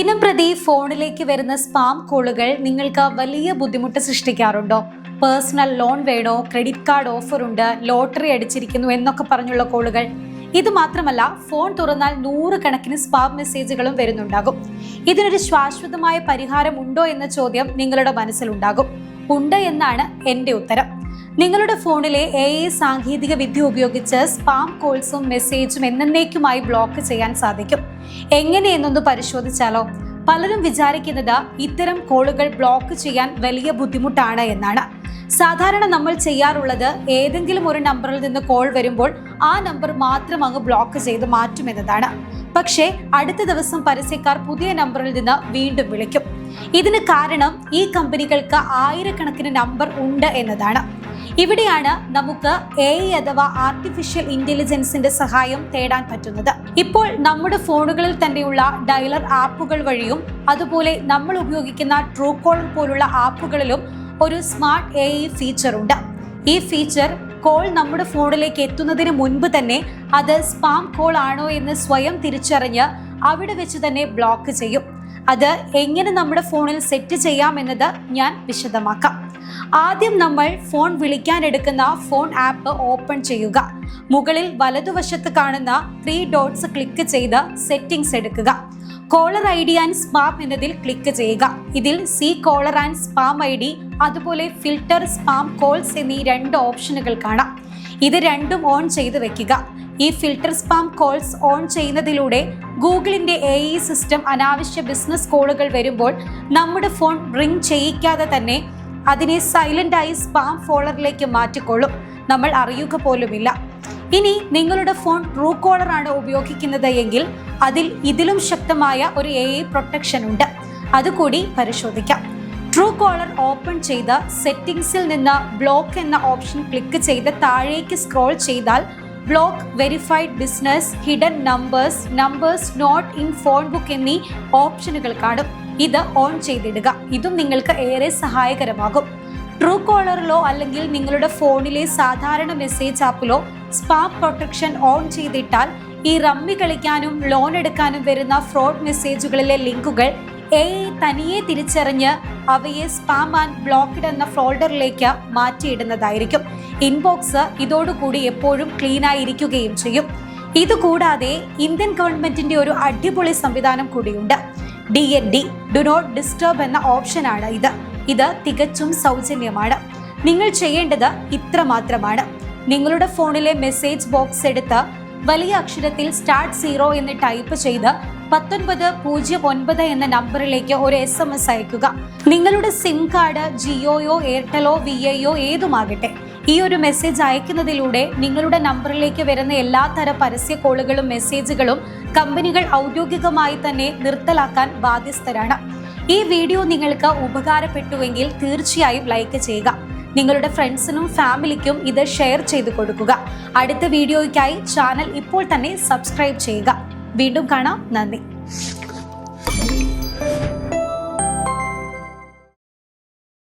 ദിനംപ്രതി ഫോണിലേക്ക് വരുന്ന സ്പാം കോളുകൾ നിങ്ങൾക്ക് വലിയ ബുദ്ധിമുട്ട് സൃഷ്ടിക്കാറുണ്ടോ? പേഴ്സണൽ ലോൺ വേണോ, ക്രെഡിറ്റ് കാർഡ് ഓഫർ ഉണ്ട്, ലോട്ടറി അടിച്ചിരിക്കുന്നു എന്നൊക്കെ പറഞ്ഞുള്ള കോളുകൾ. ഇത് മാത്രമല്ല, ഫോൺ തുറന്നാൽ 100 കണക്കിന് സ്പാം മെസ്സേജുകളും വരുന്നുണ്ടാകും. ഇതിനൊരു ശാശ്വതമായ പരിഹാരം ഉണ്ടോ എന്ന ചോദ്യം നിങ്ങളുടെ മനസ്സിലുണ്ടാകും. ഉണ്ട് എന്നാണ് എൻ്റെ ഉത്തരം. നിങ്ങളുടെ ഫോണിലെ AI സാങ്കേതിക വിദ്യ ഉപയോഗിച്ച് സ്പാം കോൾസും മെസ്സേജും എന്നേക്കുമായി ബ്ലോക്ക് ചെയ്യാൻ സാധിക്കും. എങ്ങനെയെന്നൊന്ന് പരിശോധിച്ചാലോ? പലരും വിചാരിക്കുന്നത് ഇത്തരം കോളുകൾ ബ്ലോക്ക് ചെയ്യാൻ വലിയ ബുദ്ധിമുട്ടാണ് എന്നാണ്. സാധാരണ നമ്മൾ ചെയ്യാറുള്ളത് ഏതെങ്കിലും ഒരു നമ്പറിൽ നിന്ന് കോൾ വരുമ്പോൾ ആ നമ്പർ മാത്രം അങ്ങ് ബ്ലോക്ക് ചെയ്ത് മാറ്റുമെന്നതാണ്. പക്ഷേ അടുത്ത ദിവസം പരസ്യക്കാർ പുതിയ നമ്പറിൽ നിന്ന് വീണ്ടും വിളിക്കും. ഇതിന് കാരണം ഈ കമ്പനികൾക്ക് ആയിരക്കണക്കിന് നമ്പർ ഉണ്ട് എന്നതാണ്. ഇവിടെയാണ് നമുക്ക് AI അഥവാ ആർട്ടിഫിഷ്യൽ ഇന്റലിജൻസിന്റെ സഹായം തേടാൻ പറ്റുന്നത്. ഇപ്പോൾ നമ്മുടെ ഫോണുകളിൽ തന്നെയുള്ള ഡയലർ ആപ്പുകൾ വഴിയും അതുപോലെ നമ്മൾ ഉപയോഗിക്കുന്ന ട്രൂ കോളർ പോലുള്ള ആപ്പുകളിലും ഒരു സ്മാർട്ട് AI ഫീച്ചർ ഉണ്ട്. ഈ ഫീച്ചർ കോൾ നമ്മുടെ ഫോണിലേക്ക് എത്തുന്നതിന് മുൻപ് തന്നെ അത് സ്പാം കോൾ ആണോ എന്ന് സ്വയം തിരിച്ചറിഞ്ഞ് അവിടെ വെച്ച് തന്നെ ബ്ലോക്ക് ചെയ്യും. അത് എങ്ങനെ നമ്മുടെ ഫോണിൽ സെറ്റ് ചെയ്യാം എന്നത് ഞാൻ വിശദമാക്കാം. ആദ്യം നമ്മൾ ഫോൺ വിളിക്കാൻ എടുക്കുന്ന ഫോൺ ആപ്പ് ഓപ്പൺ ചെയ്യുക. മുകളിൽ വലതുവശത്ത് കാണുന്ന 3 ഡോട്ട്സ് ക്ലിക്ക് ചെയ്ത് സെറ്റിംഗ്സ് എടുക്കുക. കോളർ ID ആൻഡ് സ്പാം എന്നതിൽ ക്ലിക്ക് ചെയ്യുക. ഇതിൽ see caller and spam ID അതുപോലെ ഫിൽട്ടർ സ്പാം കോൾസ് എന്നീ 2 ഓപ്ഷനുകൾ കാണാം. ഇത് രണ്ടും ഓൺ ചെയ്ത് വെക്കുക. ഈ ഫിൽട്ടർ സ്പാം കോൾസ് ഓൺ ചെയ്യുന്നതിലൂടെ ഗൂഗിളിന്റെ AI സിസ്റ്റം അനാവശ്യ ബിസിനസ് കോളുകൾ വരുമ്പോൾ നമ്മുടെ ഫോൺ റിംഗ് ചെയ്യിക്കാതെ തന്നെ അതിനെ സൈലന്റായി സ്പാം ഫോൾഡറിലേക്ക് മാറ്റിക്കൊള്ളും. നമ്മൾ അറിയുക പോലുമില്ല. ഇനി നിങ്ങളുടെ ഫോൺ ട്രൂ കോളർ ആണ് ഉപയോഗിക്കുന്നത് എങ്കിൽ അതിൽ ഇതിലും ശക്തമായ ഒരു AI പ്രൊട്ടക്ഷൻ ഉണ്ട്. അതുകൂടി പരിശോധിക്കാം. ട്രൂ കോളർ ഓപ്പൺ ചെയ്ത് സെറ്റിംഗ്സിൽ നിന്ന് ബ്ലോക്ക് എന്ന ഓപ്ഷൻ ക്ലിക്ക് ചെയ്ത് താഴേക്ക് സ്ക്രോൾ ചെയ്താൽ block verified business, hidden numbers not in phone book എന്നീ ഓപ്ഷനുകൾ കാണും. ഇത് ഓൺ ചെയ്തിടുക. ഇതും നിങ്ങൾക്ക് ഏറെ സഹായകരമാകും. ട്രൂ കോളറിലോ അല്ലെങ്കിൽ നിങ്ങളുടെ ഫോണിലെ സാധാരണ മെസ്സേജ് ആപ്പിലോ സ്പാം പ്രൊട്ടക്ഷൻ ഓൺ ചെയ്തിട്ടാൽ ഈ റമ്മി കളിക്കാനും ലോൺ എടുക്കാനും വരുന്ന ഫ്രോഡ് മെസ്സേജുകളിലെ ലിങ്കുകൾ AI തനിയെ തിരിച്ചറിഞ്ഞ് അവയെ സ്പാം ആൻഡ് ബ്ലോക്ക്ഡ് എന്ന ഫോൾഡറിലേക്ക് മാറ്റിയിടുന്നതായിരിക്കും. ഇൻബോക്സ് ഇതോടുകൂടി എപ്പോഴും ക്ലീൻ ആയിരിക്കുകയും ചെയ്യും. ഇതുകൂടാതെ ഇന്ത്യൻ ഗവൺമെന്റിന്റെ ഒരു അടിപൊളി സംവിധാനം കൂടിയുണ്ട്. DND ഡു നോട്ട് ഡിസ്റ്റർബ് എന്ന ഓപ്ഷനാണ് ഇത് തികച്ചും സൗജന്യമാണ്. നിങ്ങൾ ചെയ്യേണ്ടത് ഇത്ര മാത്രമാണ്. നിങ്ങളുടെ ഫോണിലെ മെസ്സേജ് ബോക്സ് എടുത്ത് വലിയ അക്ഷരത്തിൽ സ്റ്റാർട്ട് 0 എന്ന് ടൈപ്പ് ചെയ്ത് 1909 എന്ന നമ്പറിലേക്ക് ഒരു SMS അയക്കുക. നിങ്ങളുടെ സിം കാർഡ് ജിയോയോ എയർടെലോ VIയോ ഏതുമാകട്ടെ, ഈ ഒരു മെസ്സേജ് അയക്കുന്നതിലൂടെ നിങ്ങളുടെ നമ്പറിലേക്ക് വരുന്ന എല്ലാ തരം പരസ്യ കോളുകളും മെസ്സേജുകളും കമ്പനികൾ ഔദ്യോഗികമായി തന്നെ നിർത്തലാക്കാൻ ബാധ്യസ്ഥരാണ്. ഈ വീഡിയോ നിങ്ങൾക്ക് ഉപകാരപ്പെട്ടുവെങ്കിൽ തീർച്ചയായും ലൈക്ക് ചെയ്യുക. നിങ്ങളുടെ ഫ്രണ്ട്സിനും ഫാമിലിക്കും ഇത് ഷെയർ ചെയ്തു കൊടുക്കുക. അടുത്ത വീഡിയോയ്ക്കായി ചാനൽ ഇപ്പോൾ തന്നെ സബ്സ്ക്രൈബ് ചെയ്യുക. വീണ്ടും കാണാം. നന്ദി.